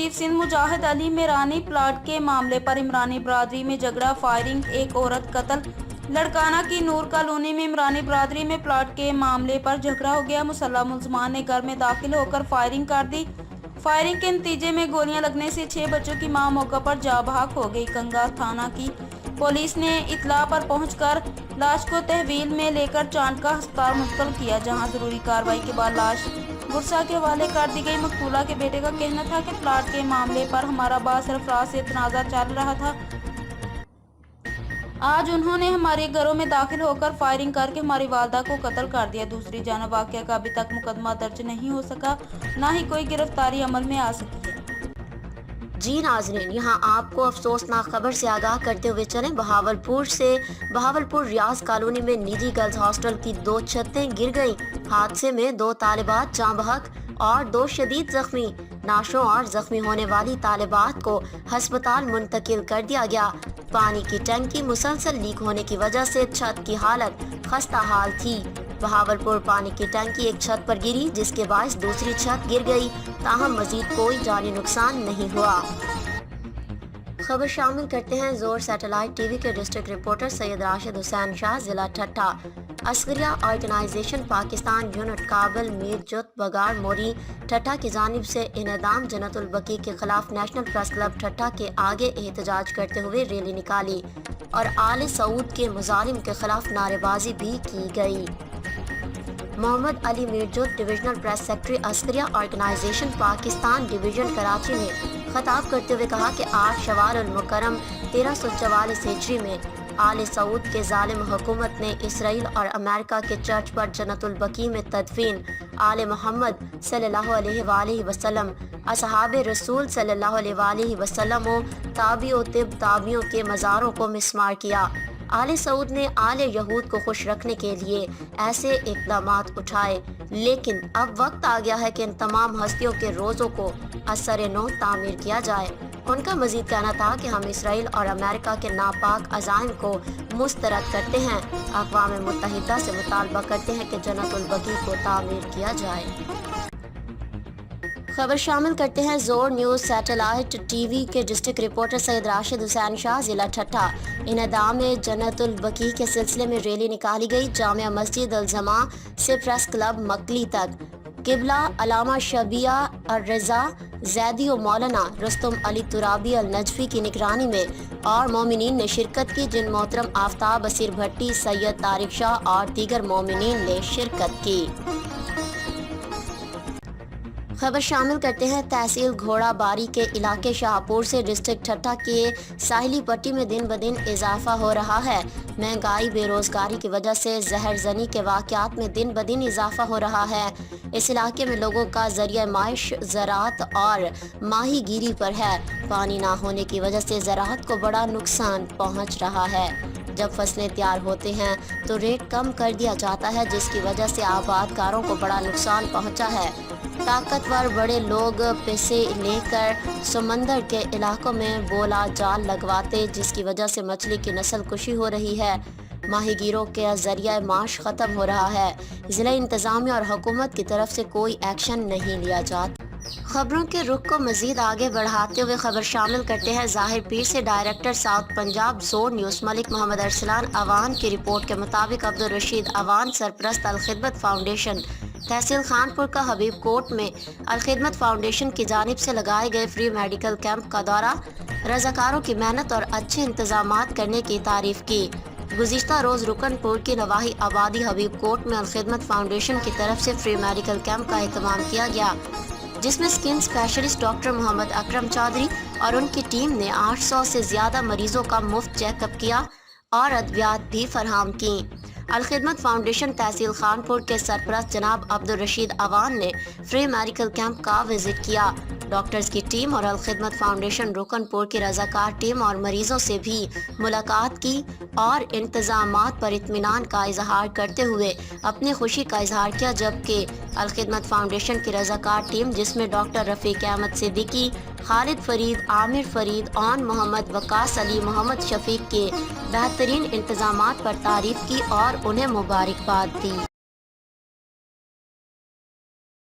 कश्मीर सिंध मुजाहिद Ali Mirani plot के मामले पर इमरानी बरादरी में झगड़ा, फायरिंग, एक औरत कत्ल। लड़काना की नूर कॉलोनी में इमरानी बरादरी में प्लाट के मामले पर झगड़ा हो गया। मुसल्लह मुलजमान ने घर में दाखिल होकर फायरिंग कर दी। फायरिंग के नतीजे में गोलियां लगने से 6 बच्चों की मां मौके पर जाँ बहक हो गई। कंगा थाना की पुलिस ने इत्तला पर पहुंचकर लाश को तहवील में लेकर चांदका अस्पताल मुंतकिल किया, जहां जरूरी कार्रवाई के बाद लाश गुरसा के हवाले कर दी गई। मकतूला के बेटे का कहना था कि प्लाट के मामले पर हमारा बासरफराज से तनाज़ा चल रहा था। आज उन्होंने हमारे घरों में दाखिल होकर फायरिंग करके हमारी वालदा को कत्ल कर दिया। दूसरी जानब वाक़या का अभी तक मुकदमा दर्ज नहीं हो सका, ना ही कोई गिरफ्तारी अमल में आ सकी है। जी नाज़रीन, यहाँ आपको अफसोसनाक खबर से आगाह करते हुए चलें। बहावलपुर रियाज कॉलोनी में निजी गर्ल्स हॉस्टल की 2 छतें गिर गईं। हादसे में 2 तालिबात जाँ बहक और 2 शदीद जख्मी। नाशों और जख्मी होने वाली तालिबात को अस्पताल मुंतकिल कर दिया गया। पानी की टंकी मुसलसल लीक होने की वजह से छत की हालत खस्ता हाल थी। बहावलपुर पानी की टंकी एक छत पर गिरी, जिसके बायस दूसरी छत गिर गई। ताहम मजीद कोई जानी नुकसान नहीं हुआ। खबर शामिल करते हैं जोर सैटेलाइट टीवी के डिस्ट्रिक्ट रिपोर्टर सैयद राशिद हुसैन शाह, जिला ठट्ठा। अस्करिया ऑर्गेनाइजेशन पाकिस्तान यूनिट काबिल मीर जुत बगाड़ मोरी ठट्ठा की जानिब से इनेदाम जन्नतुल बकी के खिलाफ नेशनल प्रेस क्लब ठट्ठा के आगे एहतजाज करते हुए रैली निकाली और आले सऊद के मुजालिम के खिलाफ नारेबाजी भी की गई। मोहम्मद अली मीरजुत divisional press secretary Askariya organization Pakistan division Karachi ने खिताब करते हुए कहा कि 8 शवाल उल मुकर्रम 1344 हिजरी में आले सऊद के जालिम हुकूमत ने इसराइल और अमेरिका के चर्च पर जन्नतुल बकी में तदफीन आले मोहम्मद सल्लल्लाहु अलैहि वसल्लम, असहाबे रसूल सल्लल्लाहु अलैहि वसल्लम और ताबियों के मज़ारों को मिस्मार किया। आले सऊद ने आले यहूद को खुश रखने के लिए ऐसे इक़दामात उठाए, लेकिन अब वक्त आ गया है कि इन तमाम हस्तियों के रोज़ों को असर नो तामीर किया जाए। उनका मजीद कहना था कि हम इसराइल और अमेरिका के नापाक अज़ाइम को मुस्तरद करते हैं। अक़वाम मुत्तहिदा से मुतालबा करते हैं कि जन्नतुल बकी को तामीर किया जाए। खबर शामिल करते हैं जोर न्यूज़ सैटेलाइट टीवी के डिस्ट्रिक्ट रिपोर्टर सैयद राशिद हुसैन शाह, जिला ठट्ठा। इनेदाम जन्नतुल बकी के सिलसिले में रैली निकाली गई। जामिया मस्जिद अल जमा से प्रेस क्लब मकली तक किबला अलामा शबिया अर्रज़ा जैदी और मौलाना रुस्तम अली तुराबी अल नजफी की निगरानी में और मोमिनीन ने शिरकत की, जिन मोहतरम आफ्ताब असीर भट्टी, सैयद तारिक शाह और दीगर मोमिनीन ने शिरकत की। खबर शामिल करते हैं तहसील घोड़ाबारी के इलाके शाहपुर से। डिस्ट्रिक्ट ठट्ठा के साहिली पट्टी में दिन ब दिन इजाफा हो रहा है। महंगाई, बेरोजगारी की वजह से जहरजनी के वाक़यात में दिन ब दिन इजाफा हो रहा है। इस इलाके में लोगों का जरिया माइश ज़राअत और माही गिरी पर है। पानी ना होने की वजह से ज़राअत को बड़ा नुकसान पहुँच रहा है। जब फसलें तैयार होते हैं तो रेट कम कर दिया जाता है, जिसकी वजह से आबादकारों को बड़ा नुकसान पहुँचा है। ताकतवर बड़े लोग पैसे लेकर समंदर के इलाकों में बोला जाल लगवाते, जिसकी वजह से मछली की नस्ल कुशी हो रही है। माहीगीरों के जरिया माश ख़त्म हो रहा है। ज़िला इंतज़ामिया और हुकूमत की तरफ से कोई एक्शन नहीं लिया जाता। खबरों के रुख को मजीद आगे बढ़ाते हुए खबर शामिल करते हैं ज़ाहिर पीर से। Director south Punjab zone news Malik Mohammad Arsalan Awan की रिपोर्ट के मुताबिक अब्दुल रशीद अवान सरपरस्त अल खिदमत फाउंडेशन तहसील खानपुर का हबीब कोट में अल खिदमत फाउंडेशन की जानिब से लगाए गए फ्री मेडिकल कैंप का दौरा रज़ाकारों की मेहनत और अच्छे इंतजामात करने की तारीफ की। गुज़िश्ता रोज़ रुकनपुर की नवाही आबादी हबीब कोट में अल खिदमत फाउंडेशन की तरफ से फ्री मेडिकल कैंप का एहतमाम किया गया, जिसमें skin specialist doctor Mohammad Akram Chaudhary और उनकी टीम ने 800 से ज़्यादा मरीजों का मुफ्त चेकअप किया और अद्वियात भी फराहम की। अल खिदमत फाउंडेशन तहसील खानपुर के सरपरस्त जनाब अब्दुल रशीद अवान ने फ्री मेडिकल कैंप का विजिट किया। डॉक्टर्स की टीम और अल खिदमत फाउंडेशन रुकनपुर की रज़ाकार टीम और मरीजों से भी मुलाकात की और इंतजामात पर इत्मीनान का इजहार करते हुए अपनी खुशी का इजहार किया। जबकि अल खिदमत फाउंडेशन की रज़ाकार टीम, जिसमें डॉक्टर रफ़ीक अहमद सिद्दीकी, खालिद फरीद, आमिर फरीद, ऑन मोहम्मद, वकास अली, मोहम्मद शफीक के बेहतरीन इंतजामात पर तारीफ की और उन्हें मुबारकबाद दी।